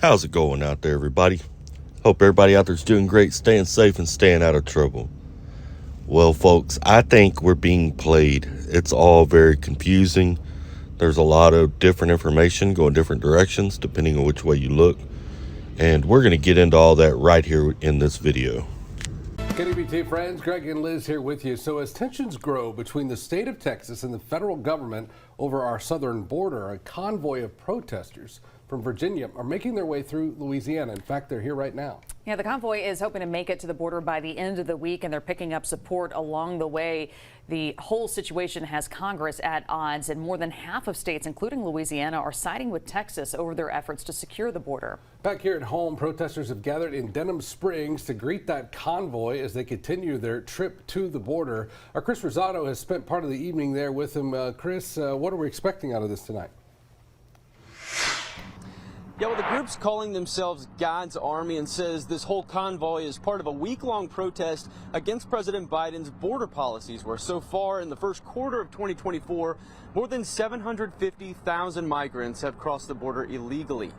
How's it going out there, everybody? Hope everybody out there's doing great, staying safe, and staying out of trouble. Well, folks, I think we're being played. It's all very confusing. There's a lot of different information going different directions depending on which way you look. And we're going to get into all that right here in this video. KDBT friends, Greg and Liz here with you. So as tensions grow between the state of Texas and the federal government over our southern border, a convoy of protesters from Virginia are making their way through Louisiana. In fact, they're here right now. Yeah, the convoy is hoping to make it to the border by the end of the week, and they're picking up support along the way. The whole situation has Congress at odds, and more than half of states, including Louisiana, are siding with Texas over their efforts to secure the border. Back here at home, protesters have gathered in Denham Springs to greet that convoy as they continue their trip to the border. Our Chris Rosado has spent part of the evening there with them. Chris, what are we expecting out of this tonight? Yeah, well, the group's calling themselves God's Army and says this whole convoy is part of a week-long protest against President Biden's border policies, where so far in the first quarter of 2024, more than 750,000 migrants have crossed the border illegally.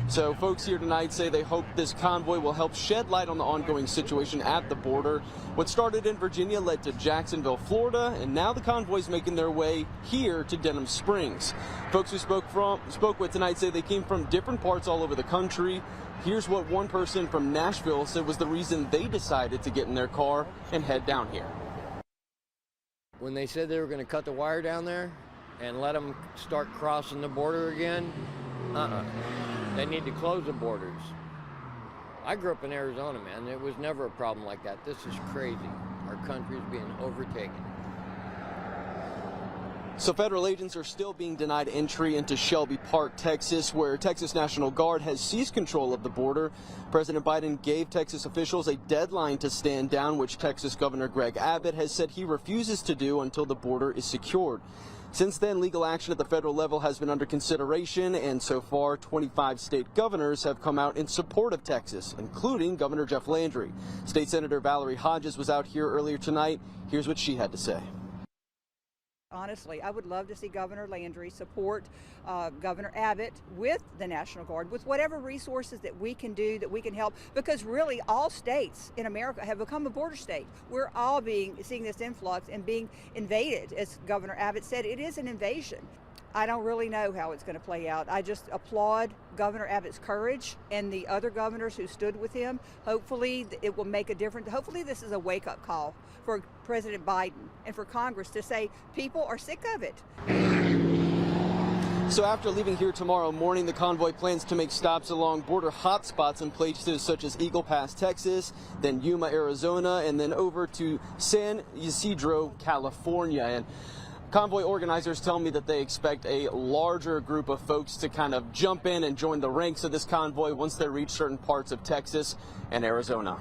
So folks here tonight say they hope this convoy will help shed light on the ongoing situation at the border. What started in Virginia led to Jacksonville, Florida, and now the convoy's making their way here to Denham Springs. Folks who spoke with tonight say they came from different parts all over the country. Here's what one person from Nashville said was the reason they decided to get in their car and head down here. When they said they were going to cut the wire down there and let them start crossing the border again, they need to close the borders. I grew up in Arizona, man. It was never a problem like that. This is crazy. Our country's being overtaken. So federal agents are still being denied entry into Shelby Park, Texas, where Texas National Guard has seized control of the border. President Biden gave Texas officials a deadline to stand down, which Texas Governor Gregg Abbot has said he refuses to do until the border is secured. Since then, legal action at the federal level has been under consideration, and so far, 25 state governors have come out in support of Texas, including Governor Jeff Landry. State Senator Valerie Hodges was out here earlier tonight. Here's what she had to say. Honestly, I would love to see Governor Landry support Governor Abbott with the National Guard, with whatever resources that we can do, that we can help, because really all states in America have become a border state. We're all seeing this influx and being invaded. As Governor Abbott said, it is an invasion. I don't really know how it's going to play out. I just applaud Governor Abbott's courage and the other governors who stood with him. Hopefully it will make a difference. Hopefully this is a wake-up call for President Biden and for Congress to say people are sick of it. So after leaving here tomorrow morning, the convoy plans to make stops along border hotspots in places such as Eagle Pass, Texas, then Yuma, Arizona, and then over to San Ysidro, California. And convoy organizers tell me that they expect a larger group of folks to kind of jump in and join the ranks of this convoy once they reach certain parts of Texas and Arizona.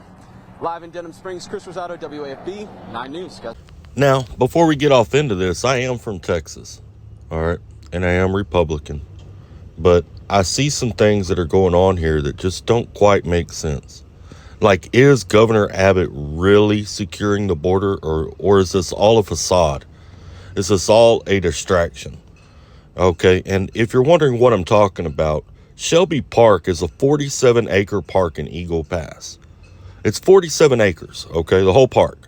Live in Denham Springs, Chris Rosado, WAFB 9 News. Guys. Now, before we get off into this, I am from Texas, all right, and I am Republican. But I see some things that are going on here that just don't quite make sense. Like, is Governor Abbott really securing the border, or is this all a facade? Is this all a distraction? Okay, and if you're wondering what I'm talking about, Shelby Park is a 47-acre park in Eagle Pass. It's 47 acres, okay, the whole park.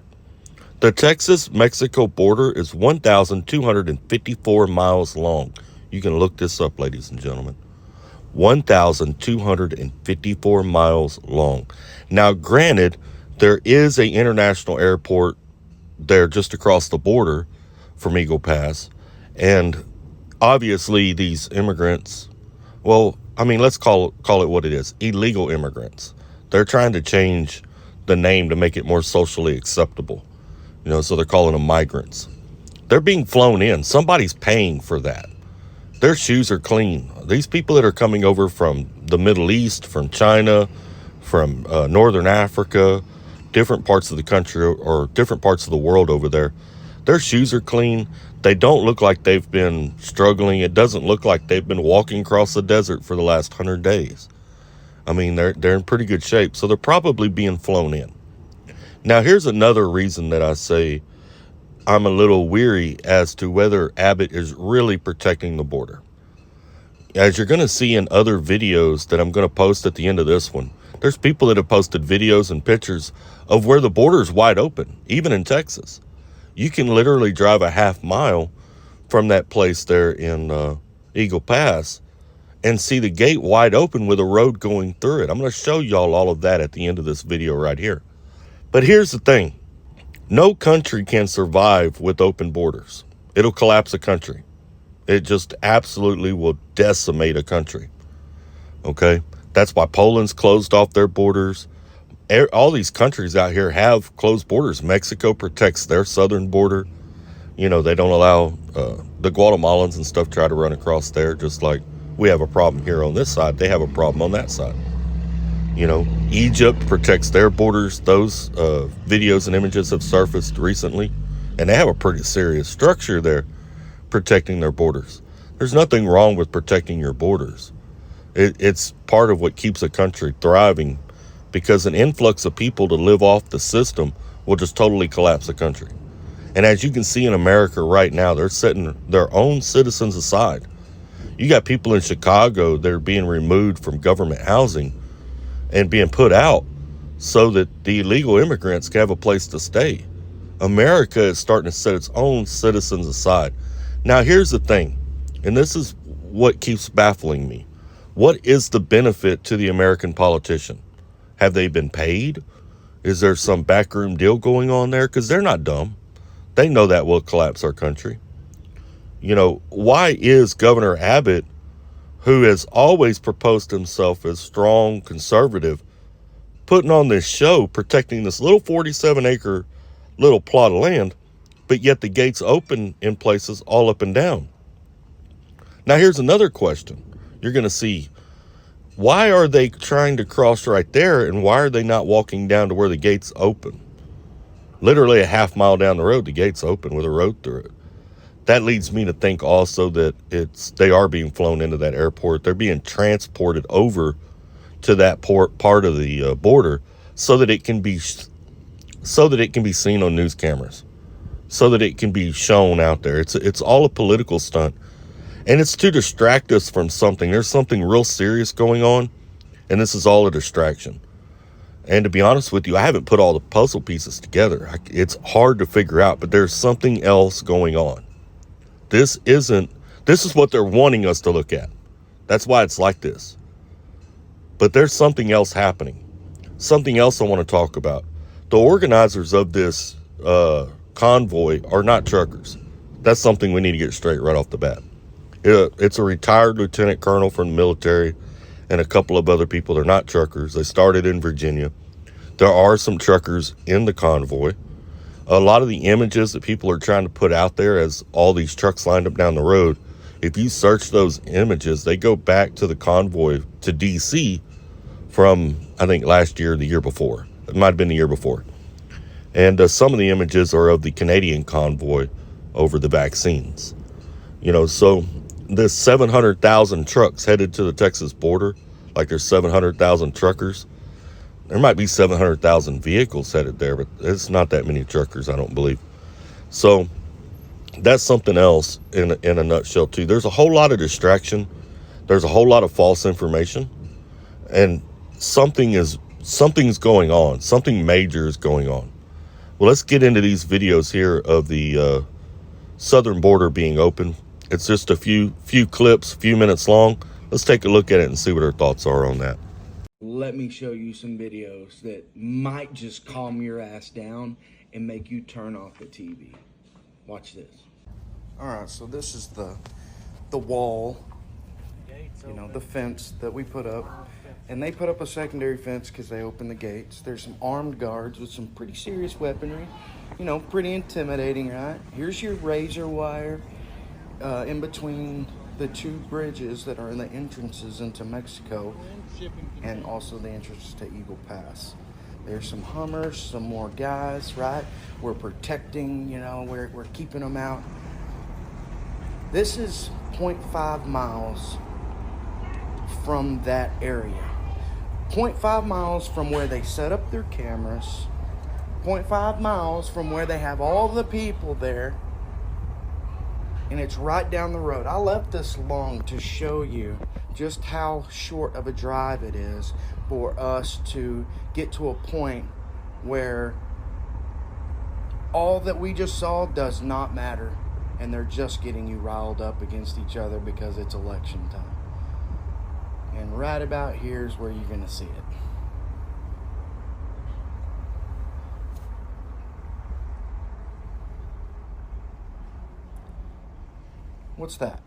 The Texas-Mexico border is 1,254 miles long. You can look this up, ladies and gentlemen. 1,254 miles long. Now, granted, there is an international airport there just across the border from Eagle Pass, and obviously these immigrants, well, I mean, let's call it what it is, illegal immigrants. They're trying to change the name to make it more socially acceptable, so they're calling them migrants. They're being flown in. Somebody's paying for that. Their shoes are clean. These people that are coming over from the Middle East, from China, from Northern Africa, different parts of the country or different parts of the world over there, their shoes are clean. They don't look like they've been struggling. It doesn't look like they've been walking across the desert for the last 100 days. I mean, they're in pretty good shape. So they're probably being flown in. Now, here's another reason that I say I'm a little weary as to whether Abbott is really protecting the border. as you're going to see in other videos that I'm going to post at the end of this one, there's people that have posted videos and pictures of where the border is wide open, even in Texas. You can literally drive a half mile from that place there in Eagle Pass and see the gate wide open with a road going through it. I'm going to show y'all all of that at the end of this video right here. But here's the thing. No country can survive with open borders. It'll collapse a country. It just absolutely will decimate a country. Okay? That's why Poland's closed off their borders. All these countries out here have closed borders. Mexico protects their southern border. You know, they don't allow the Guatemalans and stuff try to run across there, just like we have a problem here on this side. They have a problem on that side. You know, Egypt protects their borders. Those videos and images have surfaced recently, and they have a pretty serious structure there protecting their borders. There's nothing wrong with protecting your borders. It's part of what keeps a country thriving, because an influx of people to live off the system will just totally collapse a country. And as you can see in America right now, they're setting their own citizens aside. You got people in Chicago that are being removed from government housing and being put out so that the illegal immigrants can have a place to stay. America is starting to set its own citizens aside. Now, here's the thing, and this is what keeps baffling me. What is the benefit to the American politician? Have they been paid? Is there some backroom deal going on there? Because they're not dumb. They know that will collapse our country. You know, why is Governor Abbott, who has always proposed himself as strong conservative, putting on this show protecting this little 47-acre little plot of land, but yet the gates open in places all up and down? Now, here's another question. You're going to see, why are they trying to cross right there, and why are they not walking down to where the gates open? Literally a half mile down the road, the gates open with a road through it. That leads me to think also that they are being flown into that airport. They're being transported over to that part of the border so that it can be seen on news cameras, so that it can be shown out there. It's all a political stunt, and it's to distract us from something. There's something real serious going on, and this is all a distraction. And to be honest with you, I haven't put all the puzzle pieces together. It's hard to figure out, but there's something else going on. This is what they're wanting us to look at. That's why it's like this. But there's something else happening. Something else I want to talk about. The organizers of this convoy are not truckers. That's something we need to get straight right off the bat. It's a retired lieutenant colonel from the military and a couple of other people. They're not truckers. They started in Virginia. There are some truckers in the convoy. A lot of the images that people are trying to put out there as all these trucks lined up down the road, if you search those images, they go back to the convoy to D.C. from, I think, last year or the year before. It might have been the year before. And some of the images are of the Canadian convoy over the vaccines. You know, so this 700,000 trucks headed to the Texas border, like there's 700,000 truckers. There might be 700,000 vehicles headed there, but it's not that many truckers, I don't believe. So that's something else in a nutshell too. There's a whole lot of distraction. There's a whole lot of false information, and something's going on. Something major is going on. Well, let's get into these videos here of the southern border being open. It's just a few clips, a few minutes long. Let's take a look at it and see what our thoughts are on that. Let me show you some videos that might just calm your ass down and make you turn off the TV. Watch this. All right, so this is the wall, you know, the fence that we put up. And they put up a secondary fence because they opened the gates. There's some armed guards with some pretty serious weaponry. You know, pretty intimidating, right? Here's your razor wire in between the two bridges that are in the entrances into Mexico and also the entrance to Eagle Pass. There's some Hummers, some more guys, right? We're protecting, you know, we're keeping them out. This is 0.5 miles from that area. 0.5 miles from where they set up their cameras. 0.5 miles from where they have all the people there. and it's right down the road. I left this long to show you just how short of a drive it is for us to get to a point where all that we just saw does not matter, and they're just getting you riled up against each other because it's election time. And right about here is where you're going to see it. What's that?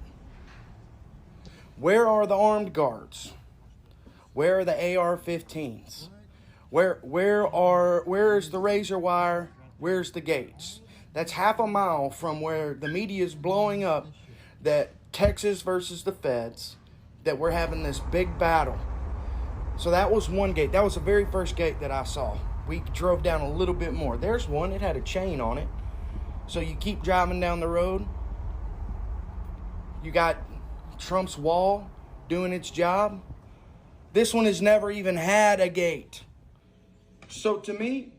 Where are the armed guards? Where are the AR-15s? Where's the razor wire? Where's the gates? That's half a mile from where the media is blowing up that Texas versus the feds, that we're having this big battle. So that was one gate. That was the very first gate that I saw. We drove down a little bit more. There's one. It had a chain on it. So you keep driving down the road. You got Trump's wall doing its job. This one has never even had a gate. So to me,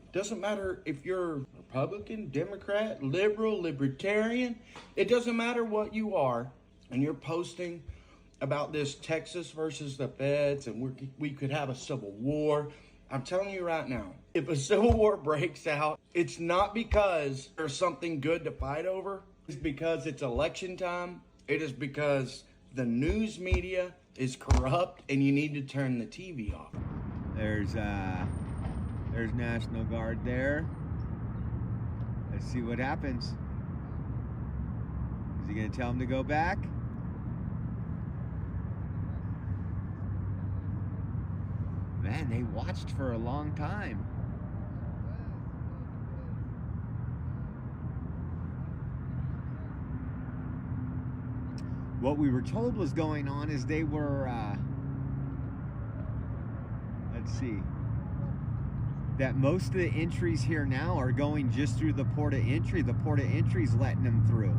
it doesn't matter if you're Republican, Democrat, liberal, libertarian. It doesn't matter what you are, and you're posting about this Texas versus the feds, and we could have a civil war. I'm telling you right now, if a civil war breaks out, it's not because there's something good to fight over. It's because it's election time. It is because the news media is corrupt, and you need to turn the TV off. There's National Guard there. Let's see what happens. Is he gonna tell him to go back? Man, they watched for a long time. What we were told was going on is they were, let's see, that most of the entries here now are going just through the port of entry. The port of entry's letting them through.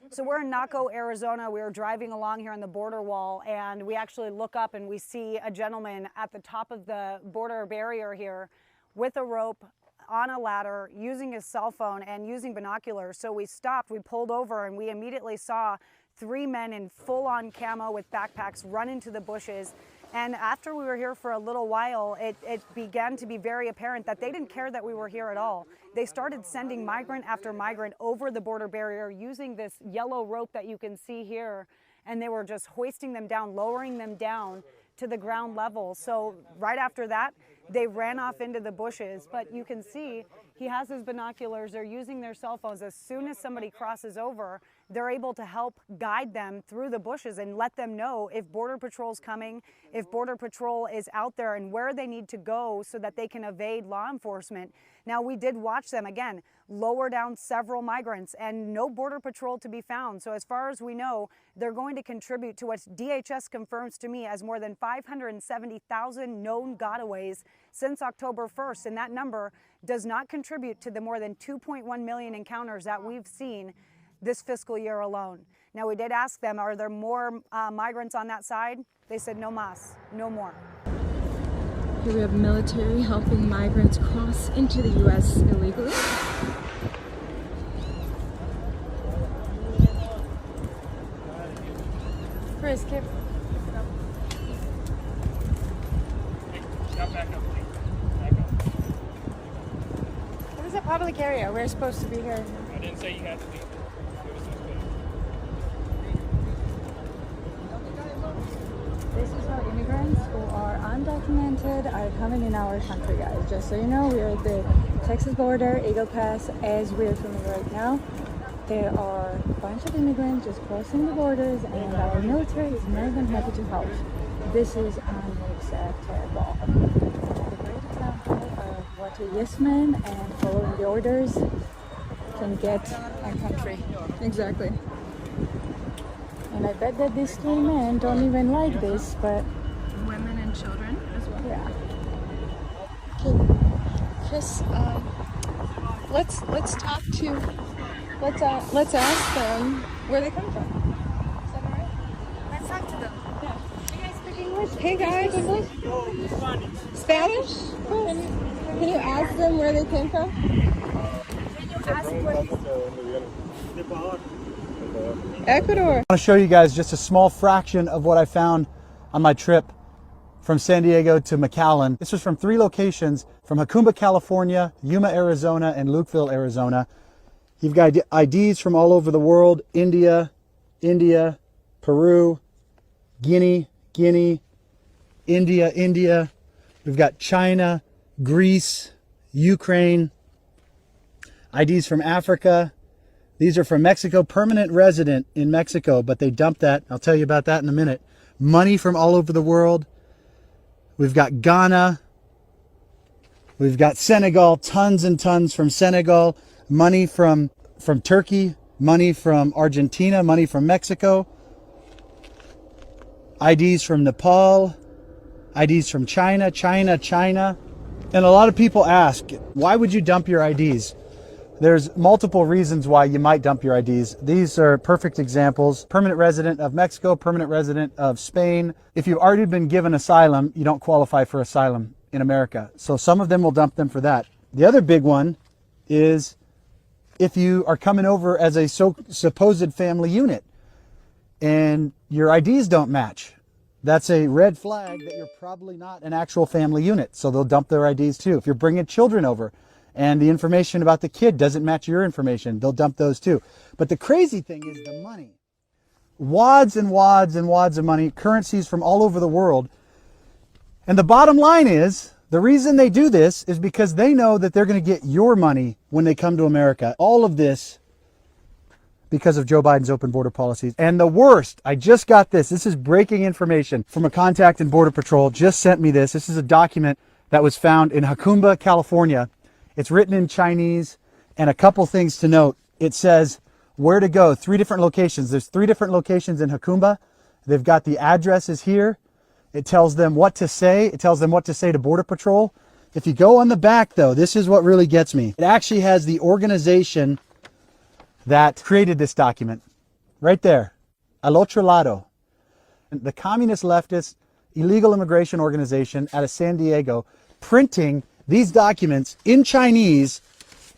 So we're in Naco, Arizona. We were driving along here on the border wall, and we actually look up and we see a gentleman at the top of the border barrier here with a rope on a ladder, using his cell phone and using binoculars. So we stopped, we pulled over, and we immediately saw 3 men in full-on camo with backpacks run into the bushes. And after we were here for a little while, it began to be very apparent that they didn't care that we were here at all. They started sending migrant after migrant over the border barrier using this yellow rope that you can see here, and they were just hoisting them down, lowering them down to the ground level. So right after that, they ran off into the bushes. But you can see he has his binoculars. They're using their cell phones. As soon as somebody crosses over, they're able to help guide them through the bushes and let them know if Border Patrol's coming, if Border Patrol is out there, and where they need to go so that they can evade law enforcement. Now, we did watch them, again, lower down several migrants, and no Border Patrol to be found. So as far as we know, they're going to contribute to what DHS confirms to me as more than 570,000 known gotaways since October 1st. And that number does not contribute to the more than 2.1 million encounters that we've seen this fiscal year alone. Now, we did ask them, are there more migrants on that side? They said no mas, no more. Here we have military helping migrants cross into the U.S. illegally. Chris, Kip. Back up, please. Back up. What is a public area? We're supposed to be here. I didn't say you had to leave. This is our immigrants who are undocumented are coming in our country, guys. Just so you know, we're at the Texas border, Eagle Pass, as we're filming right now. There are a bunch of immigrants just crossing the borders, and our military is more than happy to help. This is unacceptable. A great example of what a yes man and following the orders can get our country. Exactly. And I bet that these 3 men don't even like this, but women and children as well. Yeah. Okay, Chris, let's talk to. Let's ask them where they come from. Is that alright? Let's talk to them. Yeah. Do you guys speak English? Hey guys. Spanish? Can you ask them where they came from? Ecuador. I want to show you guys just a small fraction of what I found on my trip from San Diego to McAllen. This was from 3 locations, from Jacumba, California, Yuma, Arizona, and Lukeville, Arizona. You've got IDs from all over the world: India, Peru, Guinea, India. We've got China, Greece, Ukraine, IDs from Africa. These are from Mexico, permanent resident in Mexico, but they dumped that. I'll tell you about that in a minute. Money from all over the world. We've got Ghana. We've got Senegal, tons and tons from Senegal. Money from Turkey, money from Argentina, money from Mexico. IDs from Nepal, IDs from China. And a lot of people ask, why would you dump your IDs? There's multiple reasons why you might dump your IDs. These are perfect examples. Permanent resident of Mexico, permanent resident of Spain. If you've already been given asylum, you don't qualify for asylum in America. So some of them will dump them for that. The other big one is if you are coming over as a supposed family unit and your IDs don't match. That's a red flag that you're probably not an actual family unit. So they'll dump their IDs too. If you're bringing children over and the information about the kid doesn't match your information, they'll dump those too. But the crazy thing is the money. Wads and wads and wads of money, currencies from all over the world. And the bottom line is, the reason they do this is because they know that they're going to get your money when they come to America. All of this because of Joe Biden's open border policies. And the worst, I just got this. This is breaking information from a contact in Border Patrol. Just sent me this. This is a document that was found in Jacumba, California. It's written in Chinese, and a couple things to note. It says where to go, 3 different locations. There's 3 different locations in Jacumba. They've got the addresses here. It tells them what to say. It tells them what to say to Border Patrol. If you go on the back, though, this is what really gets me. It actually has the organization that created this document right there, al otro lado. The communist leftist illegal immigration organization out of San Diego, printing these documents in Chinese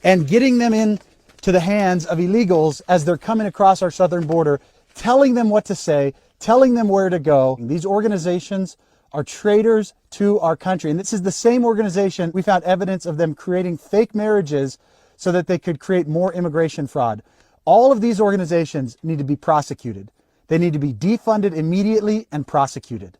and getting them into the hands of illegals as they're coming across our southern border, telling them what to say, telling them where to go. These organizations are traitors to our country. And this is the same organization we found evidence of them creating fake marriages so that they could create more immigration fraud. All of these organizations need to be prosecuted. They need to be defunded immediately and prosecuted.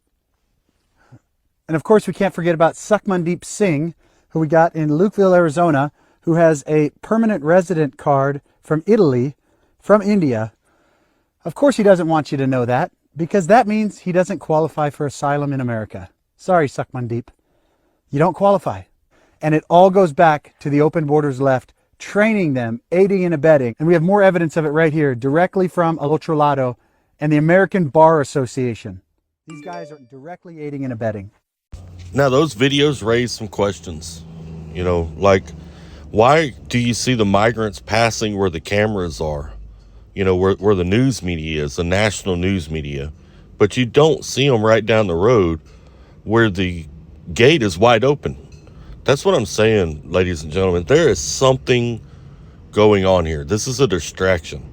And of course, we can't forget about Sukhmandeep Singh, who we got in Lukeville, Arizona, who has a permanent resident card from Italy, from India. Of course, he doesn't want you to know that, because that means he doesn't qualify for asylum in America. Sorry, Sukhmandeep. You don't qualify. And it all goes back to the open borders left, training them, aiding and abetting. And we have more evidence of it right here, directly from El Otro Lado and the American Bar Association. These guys are directly aiding and abetting. Now, those videos raise some questions, like, why do you see the migrants passing where the cameras are? Where the news media is, the national news media, but you don't see them right down the road where the gate is wide open. That's what I'm saying, ladies and gentlemen. There is something going on here. This is a distraction.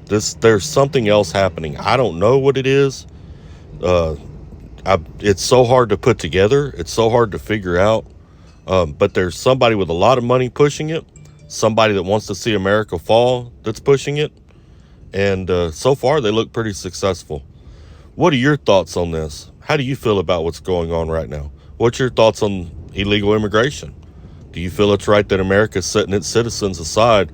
There's something else happening. I don't know what it is. It's so hard to put together. It's so hard to figure out. But there's somebody with a lot of money pushing it. Somebody that wants to see America fall that's pushing it. And so far, they look pretty successful. What are your thoughts on this? How do you feel about what's going on right now? What's your thoughts on illegal immigration? Do you feel it's right that America's setting its citizens aside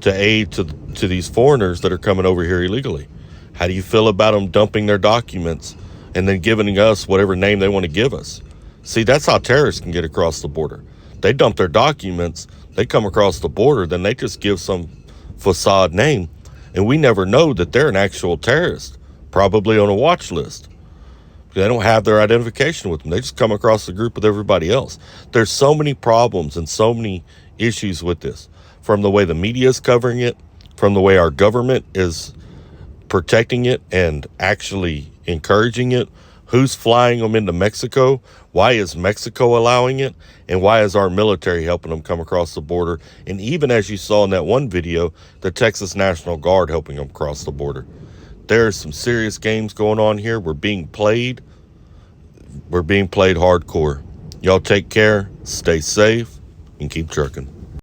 to aid to these foreigners that are coming over here illegally? How do you feel about them dumping their documents and then giving us whatever name they want to give us? See, that's how terrorists can get across the border. They dump their documents, they come across the border, then they just give some facade name, and we never know that they're an actual terrorist, probably on a watch list. They don't have their identification with them. They just come across the group with everybody else. There's so many problems and so many issues with this, from the way the media is covering it, from the way our government is protecting it and actually encouraging it, Who's flying them into Mexico? Why is Mexico allowing it? And why is our military helping them come across the border? And even as you saw in that one video, the Texas National Guard helping them cross the border. There's some serious games going on here. We're being played. We're being played hardcore. Y'all take care, stay safe, and keep trucking.